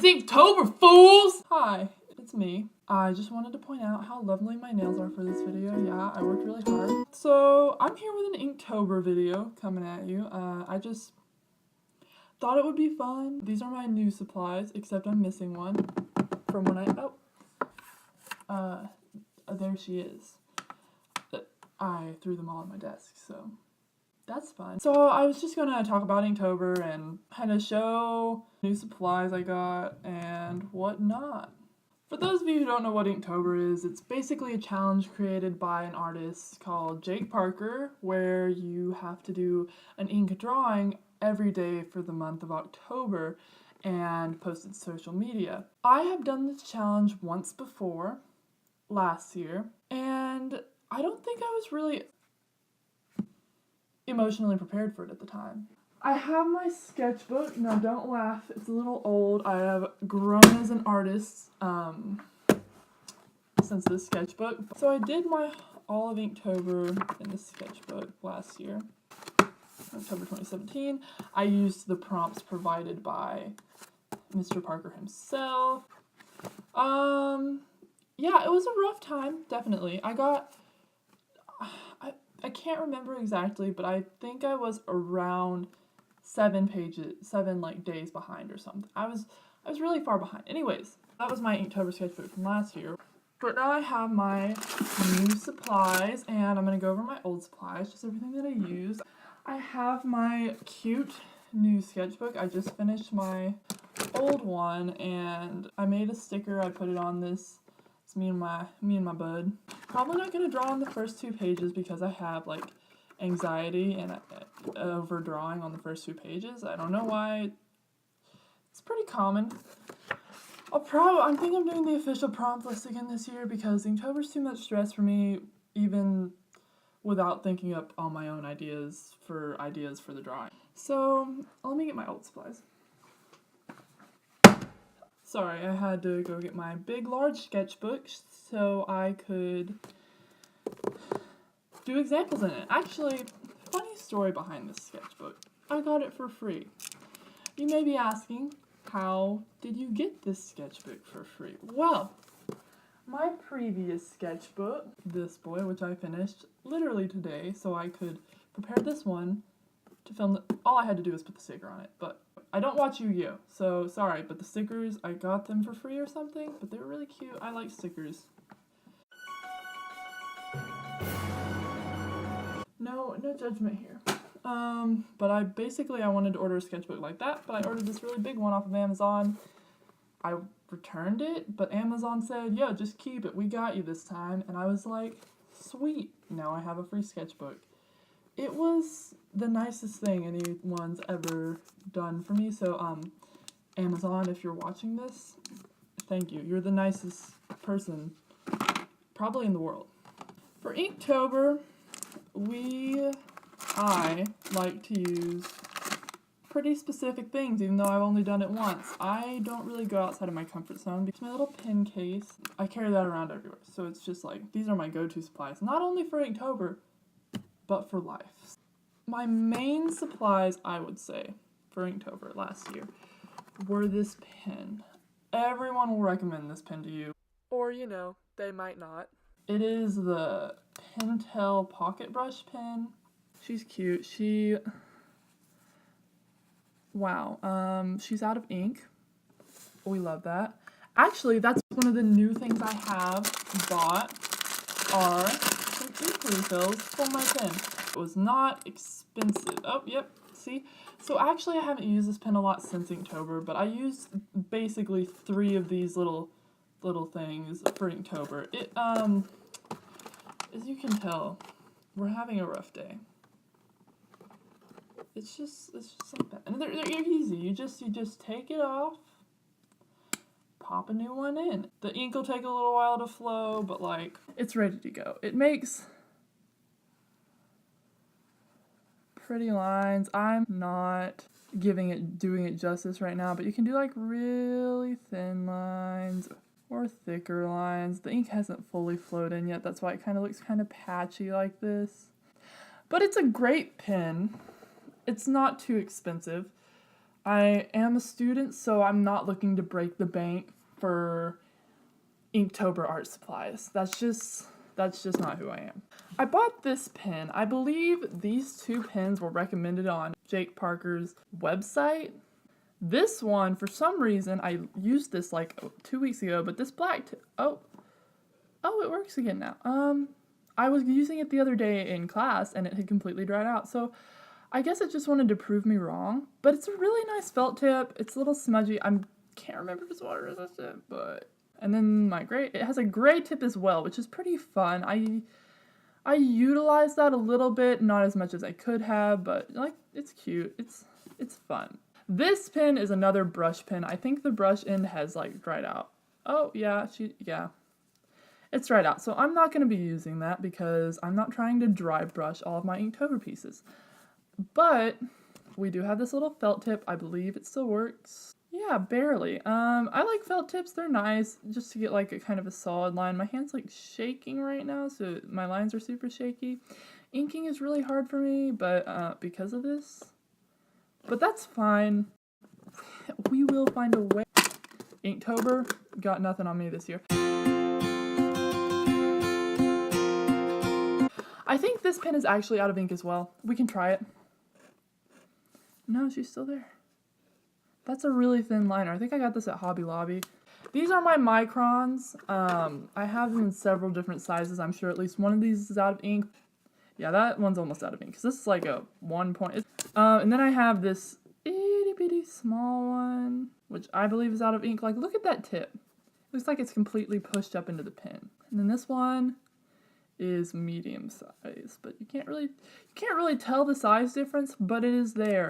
It's Inktober, fools! Hi, it's me. I just wanted to point out how lovely my nails are for this video. Yeah, I worked really hard. So, I'm here with an Inktober video coming at you. I just thought it would be fun. These are my new supplies, except I'm missing one from when there she is. I threw them all on my desk, so that's fun. So I was just gonna talk about Inktober and kind of show new supplies I got and whatnot. For those of you who don't know what Inktober is, it's basically a challenge created by an artist called Jake Parker, where you have to do an ink drawing every day for the month of October and post it to social media. I have done this challenge once before, last year, and I don't think I was really emotionally prepared for it at the time. I have my sketchbook. Now don't laugh, it's a little old. I have grown as an artist since this sketchbook. So I did all of Inktober in this sketchbook last year, October 2017. I used the prompts provided by Mr. Parker himself. Yeah, it was a rough time, definitely. I can't remember exactly, but I think I was around 7 days behind or something. I was really far behind. Anyways, that was my Inktober sketchbook from last year. But now I have my new supplies, and I'm going to go over my old supplies, just everything that I use. I have my cute new sketchbook. I just finished my old one, and I made a sticker. I put it on this. It's me and my bud. Probably not going to draw on the first 2 pages because I have, like, anxiety and overdrawing on the first 2 pages. I don't know why. It's pretty common. I think I'm doing the official prompt list again this year because Inktober's too much stress for me, even without thinking up all my own ideas for the drawing. So, let me get my old supplies. Sorry, I had to go get my big, large sketchbook so I could do examples in it. Actually, funny story behind this sketchbook. I got it for free. You may be asking, how did you get this sketchbook for free? Well, my previous sketchbook, this boy, which I finished literally today, so I could prepare this one to film all I had to do was put the sticker on it, but I don't watch Yu-Gi-Oh, so sorry, but the stickers, I got them for free or something, but they were really cute. I like stickers. No judgment here. But I wanted to order a sketchbook like that, but I ordered this really big one off of Amazon. I returned it, but Amazon said, yeah, just keep it. We got you this time. And I was like, sweet. Now I have a free sketchbook. It was the nicest thing anyone's ever done for me. So, Amazon, if you're watching this, thank you. You're the nicest person probably in the world. For Inktober, I like to use pretty specific things, even though I've only done it once. I don't really go outside of my comfort zone. It's my little pen case. I carry that around everywhere. So it's just like, these are my go-to supplies. Not only for Inktober, but for life. My main supplies, I would say, for Inktober last year were this pen. Everyone will recommend this pen to you. Or, they might not. It is the Pentel Pocket Brush pen. She's cute. Wow. She's out of ink. We love that. Actually, that's one of the new things I have bought are some ink refills for my pen. It was not expensive. Oh, yep. See? So actually, I haven't used this pen a lot since Inktober, but I used basically 3 of these little things for Inktober. As you can tell, we're having a rough day. It's just like that. And they're easy. You just take it off, pop a new one in. The ink will take a little while to flow, but like, it's ready to go. It makes pretty lines. I'm not doing it justice right now, but you can do like really thin lines or thicker lines. The ink hasn't fully flowed in yet. That's why it kind of looks kind of patchy like this. But it's a great pen. It's not too expensive. I am a student, so I'm not looking to break the bank for Inktober art supplies. That's just not who I am. I bought this pen. I believe these two pens were recommended on Jake Parker's website. This one, for some reason, I used this like 2 weeks ago, but this black oh, it works again now. I was using it the other day in class and it had completely dried out. So I guess it just wanted to prove me wrong, but it's a really nice felt tip. It's a little smudgy. Can't remember if it's water resistant, but and then it has a gray tip as well, which is pretty fun. I utilized that a little bit, not as much as I could have, but like it's cute. It's fun. This pen is another brush pen. I think the brush end has like dried out. Oh yeah, it's dried out. So I'm not going to be using that because I'm not trying to dry brush all of my Inktober pieces. But we do have this little felt tip. I believe it still works. Yeah, barely. I like felt tips. They're nice just to get like a kind of a solid line. My hand's like shaking right now, so my lines are super shaky. Inking is really hard for me, but because of this. But that's fine. We will find a way. Inktober got nothing on me this year. I think this pen is actually out of ink as well. We can try it. No, she's still there. That's a really thin liner. I think I got this at Hobby Lobby. These are my microns. I have them in several different sizes. I'm sure at least one of these is out of ink. Yeah, that one's almost out of ink because this is like a 1 point. And then I have this itty bitty small one, which I believe is out of ink. Like, look at that tip. It looks like it's completely pushed up into the pen. And then this one is medium size, but you can't really tell the size difference, but it is there.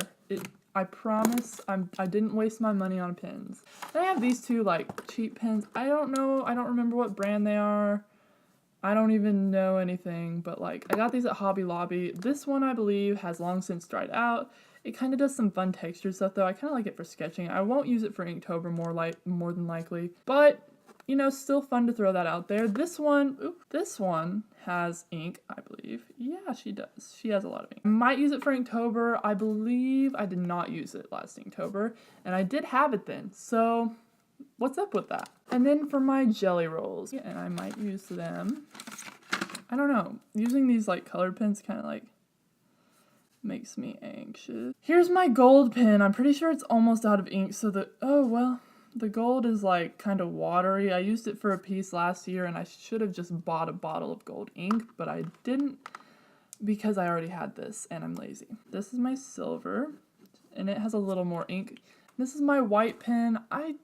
I promise I didn't waste my money on pens. Then I have these two like cheap pens. I don't remember what brand they are. I don't even know anything, but like I got these at Hobby Lobby. This one I believe has long since dried out. It kind of does some fun texture stuff though. I kind of like it for sketching. I won't use it for Inktober more than likely, but you know, still fun to throw that out there. This one has ink, I believe. Yeah, she does. She has a lot of ink. I might use it for Inktober. I believe I did not use it last Inktober, and I did have it then. So what's up with that? And then for my jelly rolls, and I might use them. I don't know. Using these like colored pens kind of like makes me anxious. Here's my gold pen. I'm pretty sure it's almost out of ink. So the gold is like kind of watery. I used it for a piece last year and I should have just bought a bottle of gold ink, but I didn't because I already had this and I'm lazy. This is my silver and it has a little more ink. This is my white pen.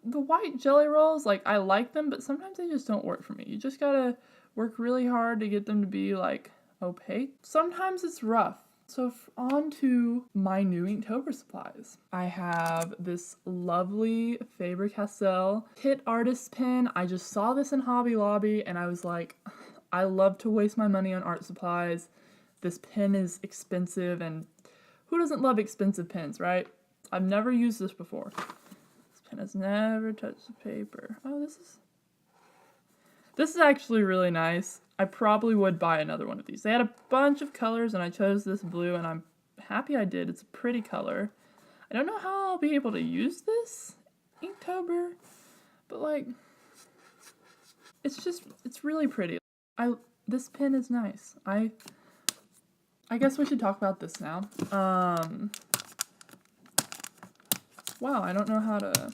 The white jelly rolls, like I like them, but sometimes they just don't work for me. You just gotta work really hard to get them to be like opaque. Sometimes it's rough. So on to my new Inktober supplies. I have this lovely Faber-Castell Kit Artist pen. I just saw this in Hobby Lobby and I was like, I love to waste my money on art supplies. This pen is expensive and who doesn't love expensive pens, right? I've never used this before. This pen has never touched the paper. Oh, this is actually really nice. I probably would buy another one of these. They had a bunch of colors and I chose this blue and I'm happy I did. It's a pretty color. I don't know how I'll be able to use this Inktober, but like, it's really pretty. This pen is nice. I guess we should talk about this now. Wow, I don't know how to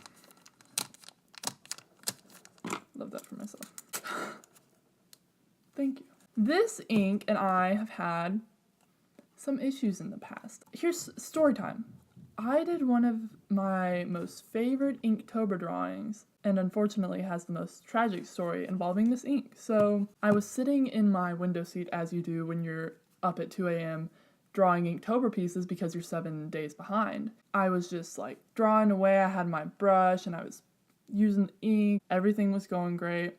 love that for myself. Thank you. This ink and I have had some issues in the past. Here's story time. I did one of my most favorite Inktober drawings and unfortunately has the most tragic story involving this ink. So I was sitting in my window seat as you do when you're up at 2 a.m. drawing Inktober pieces because you're 7 days behind. I was just like drawing away. I had my brush and I was using ink. Everything was going great.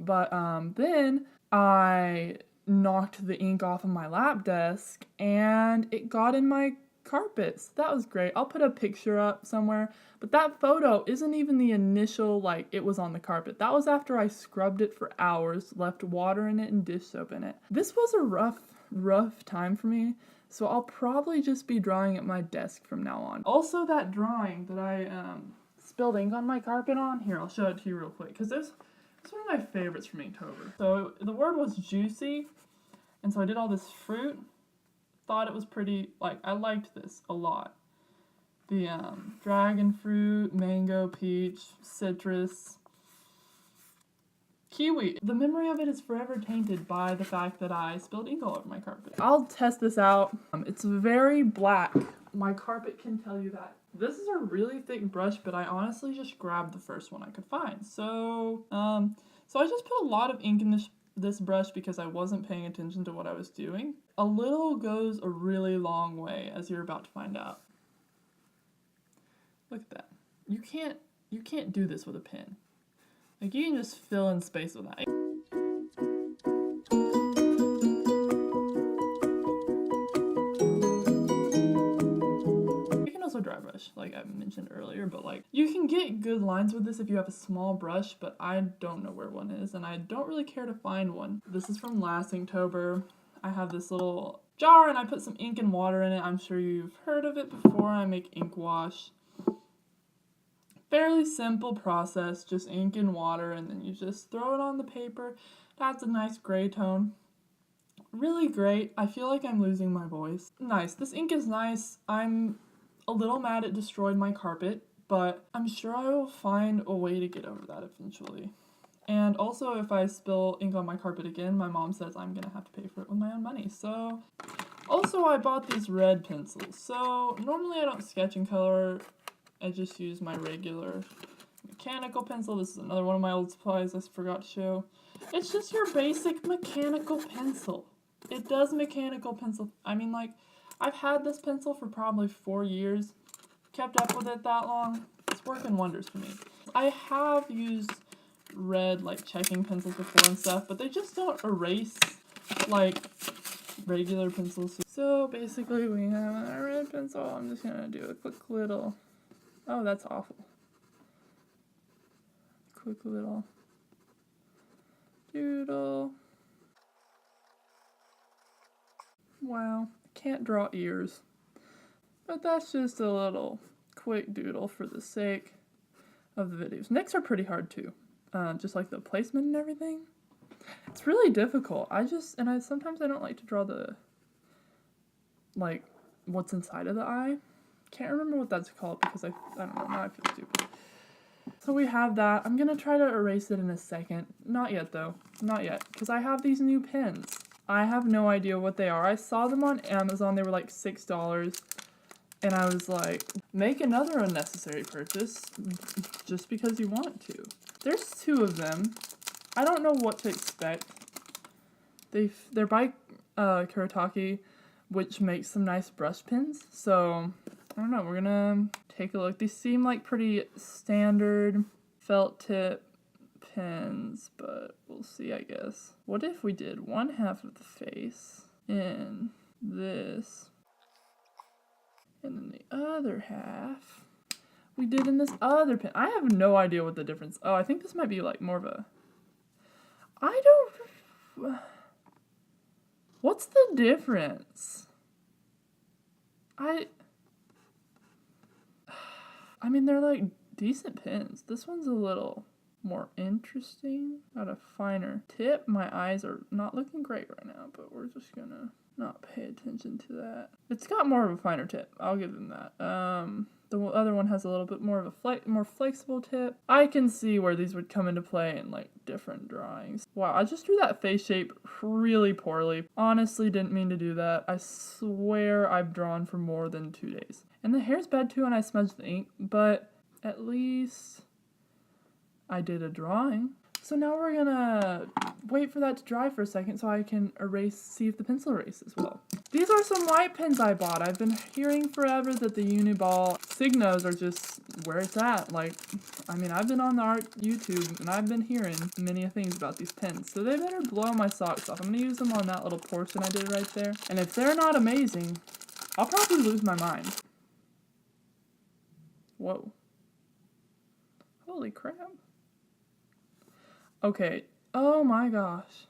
But then I knocked the ink off of my lap desk and it got in my carpets. That was great. I'll put a picture up somewhere, but that photo isn't even the initial, like, it was on the carpet. That was after I scrubbed it for hours, left water in it and dish soap in it. This was a rough time for me. So I'll probably just be drawing at my desk from now on. Also, that drawing that I spilled ink on my carpet on, here, I'll show it to you real quick, because it's one of my favorites from Inktober. So the word was juicy, and so I did all this fruit. Thought it was pretty, like, I liked this a lot. The dragon fruit, mango, peach, citrus, kiwi. The memory of it is forever tainted by the fact that I spilled ink all over my carpet. I'll test this out. It's very black. My carpet can tell you that. This is a really thick brush, but I honestly just grabbed the first one I could find. So I just put a lot of ink in this brush because I wasn't paying attention to what I was doing. A little goes a really long way, as you're about to find out. Look at that. You can't do this with a pen. Like, you can just fill in space with that. You can also dry brush, like I mentioned earlier, but like, you can get good lines with this if you have a small brush, but I don't know where one is, and I don't really care to find one. This is from last Inktober. I have this little jar, and I put some ink and water in it. I'm sure you've heard of it before. I make ink wash. Fairly simple process, just ink and water, and then you just throw it on the paper. That's a nice gray tone. Really great. I feel like I'm losing my voice. Nice. This ink is nice. I'm a little mad it destroyed my carpet, but I'm sure I will find a way to get over that eventually. And also, if I spill ink on my carpet again, my mom says I'm gonna have to pay for it with my own money. So, also I bought these red pencils. So, normally I don't sketch in color. I just use my regular mechanical pencil. This is another one of my old supplies I forgot to show. It's just your basic mechanical pencil. It does mechanical pencil. I mean, like, I've had this pencil for probably 4 years. Kept up with it that long. It's working wonders for me. I have used red, like, checking pencils before and stuff, but they just don't erase like regular pencils. So basically we have a red pencil. I'm just gonna do a quick little... Oh, that's awful. Quick little doodle. Wow, can't draw ears. But that's just a little quick doodle for the sake of the videos. Necks are pretty hard too. Just like the placement and everything. It's really difficult. Sometimes I don't like to draw the, like, what's inside of the eye. Can't remember what that's called because I don't know, now I feel stupid. So we have that. I'm gonna try to erase it in a second. Not yet though, not yet, because I have these new pens. I have no idea what they are. I saw them on Amazon, they were like $6, and I was like, make another unnecessary purchase just because you want to. There's 2 of them. I don't know what to expect. They're by Kuretake, which makes some nice brush pens, so I don't know, we're gonna take a look. These seem like pretty standard felt tip pens, but we'll see, I guess. What if we did one half of the face in this, and then the other half we did in this other pen? I have no idea what the difference... Oh, I think this might be like more of a... I don't... What's the difference? I mean, they're like decent pens. This one's a little more interesting. Got a finer tip. My eyes are not looking great right now, but we're just gonna not pay attention to that. It's got more of a finer tip. I'll give them that. The other one has a little bit more of a more flexible tip. I can see where these would come into play in like different drawings. Wow, I just drew that face shape really poorly. Honestly, didn't mean to do that. I swear I've drawn for more than 2 days. And the hair's bad too, and I smudged the ink, but at least I did a drawing. So now we're gonna wait for that to dry for a second so I can see if the pencil erases well. These are some white pens I bought. I've been hearing forever that the Uniball Signos are just where it's at. Like, I mean, I've been on the art YouTube and I've been hearing many things about these pens. So they better blow my socks off. I'm gonna use them on that little portion I did right there. And if they're not amazing, I'll probably lose my mind. Whoa. Holy crap. Okay. Oh my gosh.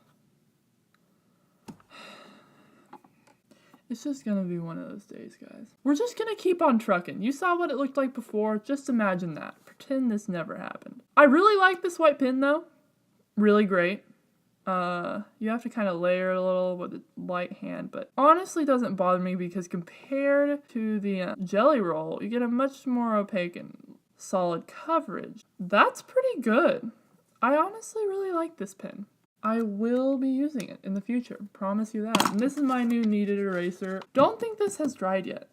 It's just gonna be one of those days, guys. We're just gonna keep on trucking. You saw what it looked like before. Just imagine that. Pretend this never happened. I really like this white pen though. Really great. You have to kind of layer it a little with the light hand, but honestly doesn't bother me because compared to the Jelly Roll, you get a much more opaque and solid coverage. That's pretty good. I honestly really like this pen. I will be using it in the future. Promise you that. And this is my new kneaded eraser. Don't think this has dried yet.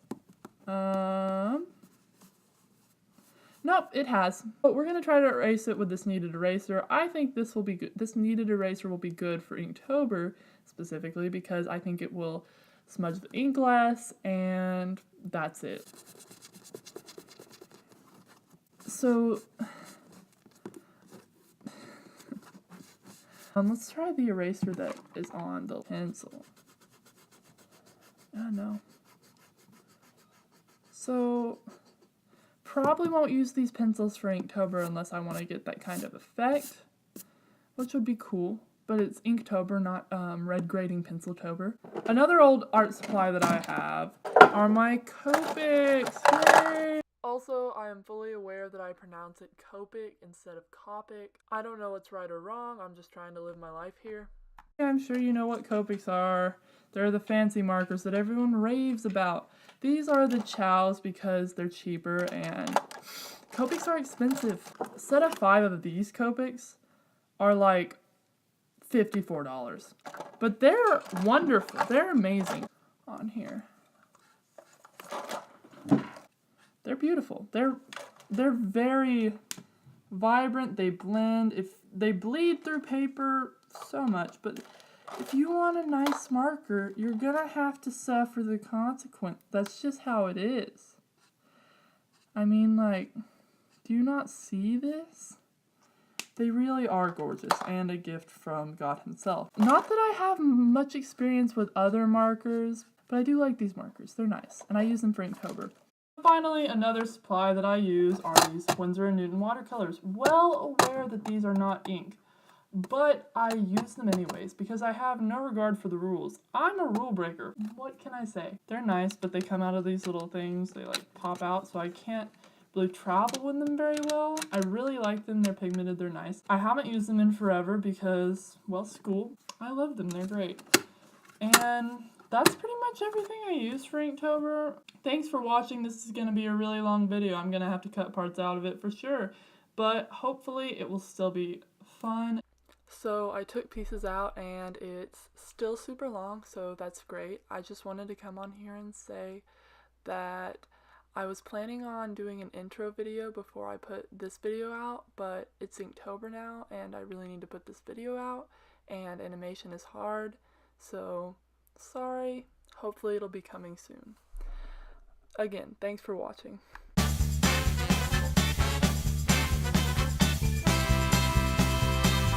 Nope, it has. But we're going to try to erase it with this kneaded eraser. I think this will be good. This kneaded eraser will be good for Inktober specifically because I think it will smudge the ink less, and that's it. So let's try the eraser that is on the pencil. Oh no. So probably won't use these pencils for Inktober unless I want to get that kind of effect, which would be cool. But it's Inktober, not red grading Penciltober. Another old art supply that I have are my Copics. Yay! Also, I am fully aware that I pronounce it Copic instead of Copic. I don't know what's right or wrong. I'm just trying to live my life here. I'm sure you know what Copics are. They're the fancy markers that everyone raves about. These are the chows because they're cheaper, and Copics are expensive. A set of 5 of these Copics are like $54. But they're wonderful. They're amazing. On here. They're beautiful. They're very vibrant. They blend. If they bleed through paper so much, but if you want a nice marker, you're gonna have to suffer the consequence. That's just how it is. I mean, like, do you not see this? They really are gorgeous and a gift from God himself. Not that I have much experience with other markers, but I do like these markers. They're nice, and I use them for Inktober. Finally, another supply that I use are these Winsor & Newton watercolors. Well aware that these are not ink, but I use them anyways because I have no regard for the rules. I'm a rule breaker. What can I say? They're nice, but they come out of these little things. They like pop out, so I can't really travel with them very well. I really like them. They're pigmented. They're nice. I haven't used them in forever because, well, school. I love them. They're great. And that's pretty much everything I use for Inktober. Thanks for watching. This is going to be a really long video. I'm going to have to cut parts out of it for sure. But hopefully it will still be fun. So I took pieces out and it's still super long, so that's great. I just wanted to come on here and say that I was planning on doing an intro video before I put this video out, but it's Inktober now and I really need to put this video out, and animation is hard, so sorry. Hopefully it'll be coming soon. Again, thanks for watching.